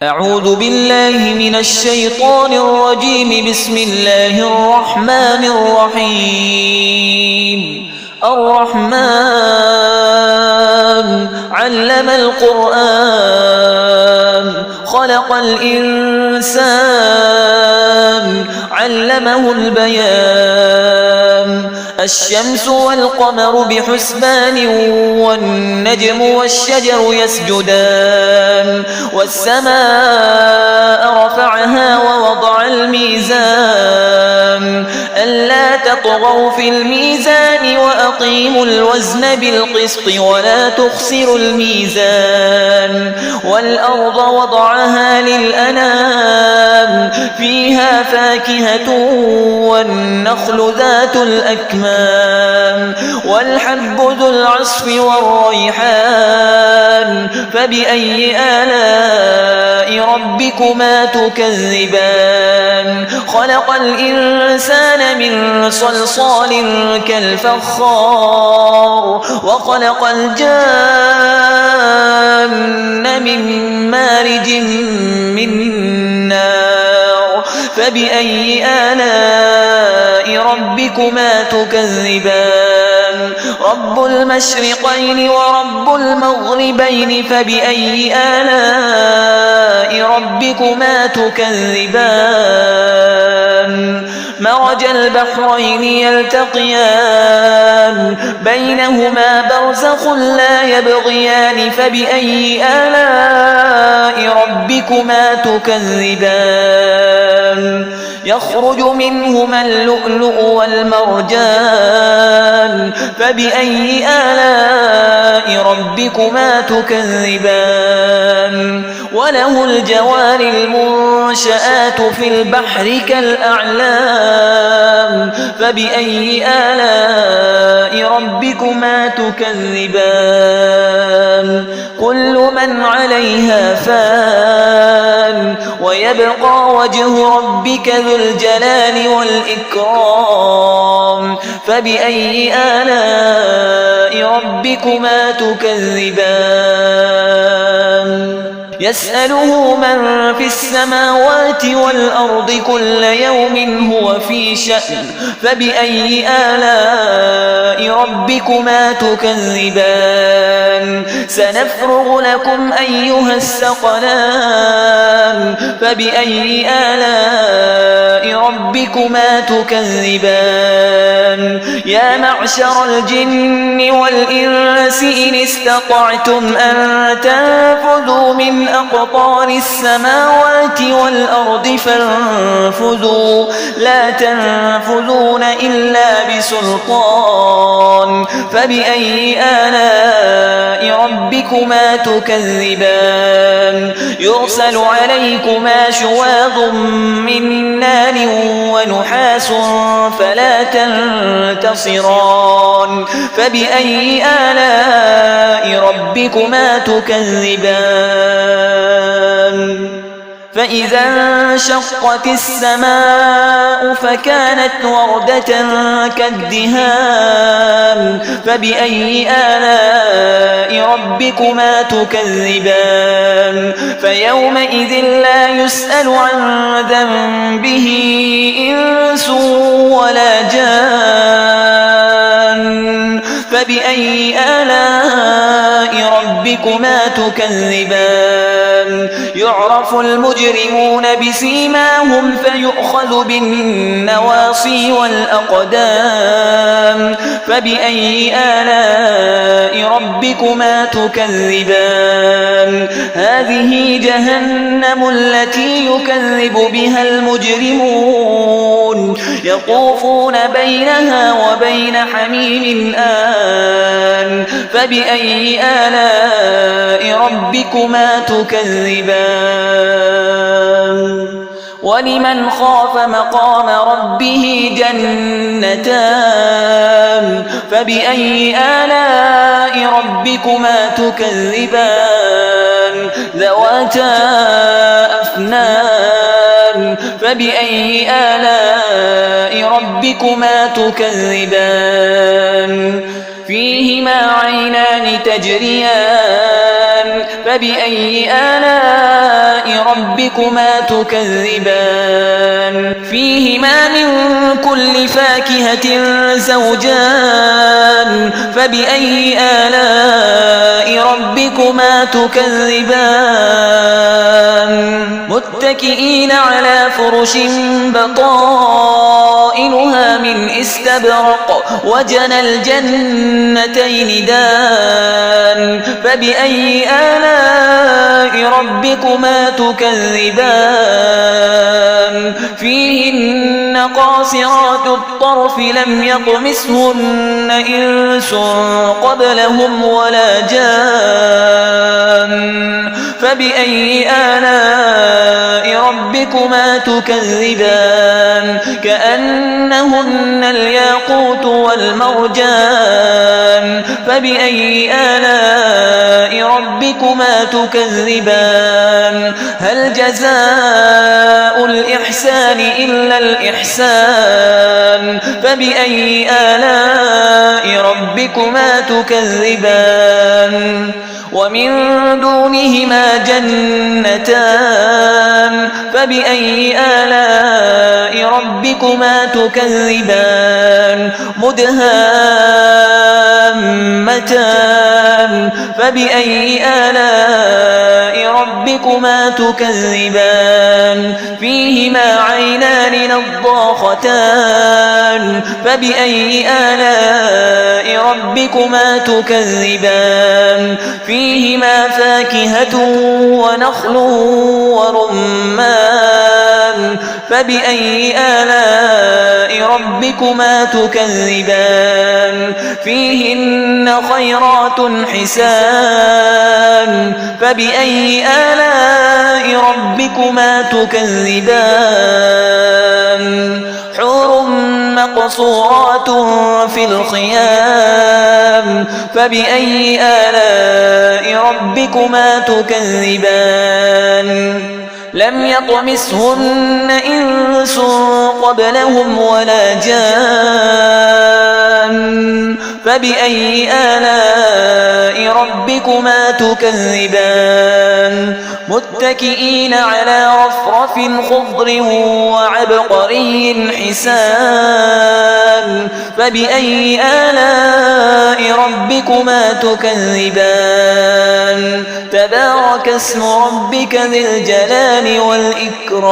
أعوذ بالله من الشيطان الرجيم. بسم الله الرحمن الرحيم. الرحمن علم القرآن خلق الإنسان علمه البيان. الشمس والقمر بحسبان والنجم والشجر يسجدان. والسماء رفعها ووضع الميزان ألا تطغوا في الميزان وأقيموا الوزن بالقسط ولا تخسروا الميزان. والأرض وضعها للأنام فيها فاكهة والنخل ذات الأكمام والحب ذو العصف والريحان. فبأي آلاء ربكما تكذبان؟ خلق الإنسان من صلصال كالفخار وخلق الجان من مارج من نار. فبأي آلاء ربكما تكذبان؟ رب المشرقين ورب المغربين. فبأي آلاء ربكما تكذبان؟ مرج البحرين يلتقيان بينهما برزخ لا يبغيان. فبأي آلاء ربكما تكذبان؟ يخرج منهما اللؤلؤ والمرجان. فبأي آلاء ربكما تكذبان؟ وله الجوار المنشآت في البحر كالأعلام. فبأي آلاء ربكما تكذبان؟ كل من عليها فان ويبقى وجه ربك ذو الجلال والإكرام. فبأي آلاء ربكما تكذبان؟ يسأله من في السماوات والأرض كل يوم هو في شأن. فبأي آلاء ربكما تكذبان؟ سنفرغ لكم أيها الثقلان. فبأي آلاء ربكما تكذبان؟ يا معشر الجن والإنس إن استطعتم أن تنفذوا من أقطار السماوات والأرض فانفذوا لا تنفذون إلا بسلطان. فبأي آلاء ربكما تكذبان؟ يرسل عليكما شواظ من نار ونحاس فلا تنتصران. فبأي آلاء ربكما تكذبان؟ فإذا انشقت السماء فكانت وردة كالدهان. فبأي آلاء ربكما تكذبان؟ فيومئذ لا يسأل عن ذنبه إنس ولا جان. فبأي آلاء ربكما تكذبان؟ يعرف المجرمون بسيماهم فيؤخذ بالنواصي والأقدام. فبأي آلاء ربكما تكذبان؟ هذه جهنم التي يكذب بها المجرمون يطوفون بينها وبين حميم آن. فبأي آلاء ربكما تكذبان؟ ولمن خاف مقام ربه جنتان. فبأي آلاء ربكما تكذبان؟ ذواتا أفنان. فبأي آلاء ربكما تكذبان؟ فيهما عينان تجريان. فبأي آلاء ربكما تكذبان فيهما من كل فاكهة زوجان فبأي آلاء ربكما تكذبان متكئين على فرش بطائنها من استبرق وجنى الجنتين دان فبأي آلاء ربكما تكذبان فيهن قاصرات الطرف لم يطمثهن إنس قبلهم ولا جان فبأي آلاء ربكما تكذبان كأنهن الياقوت والمرجان فبأي آلاء ربكما تكذبان هل جزاء الإحسان إلا الإحسان فبأي آلاء ربكما تكذبان ومن دونهما جنتان فبأي آلاء ربكما تكذبان مدهامتان فبأي آلاء ربكما تكذبان فيهما عينان نضاختان فبأي آلاء ربكما تكذبان فيهما فاكهة ونخل ورمان فبأي آلاء ربكما تكذبان فيهن خيرات حسان فبأي آلاء ربكما تكذبان حور مقصورات في الخيام فبأي آلاء ربكما تكذبان لم يطمثهن إنس قبلهم ولا جان فبأي آلاء ربكما تكذبان متكئين على رفرف خضر وعبقري حسان فبأي آلاء ربكما تكذبان تبارك اسم ربك ذي الجلال والإكرام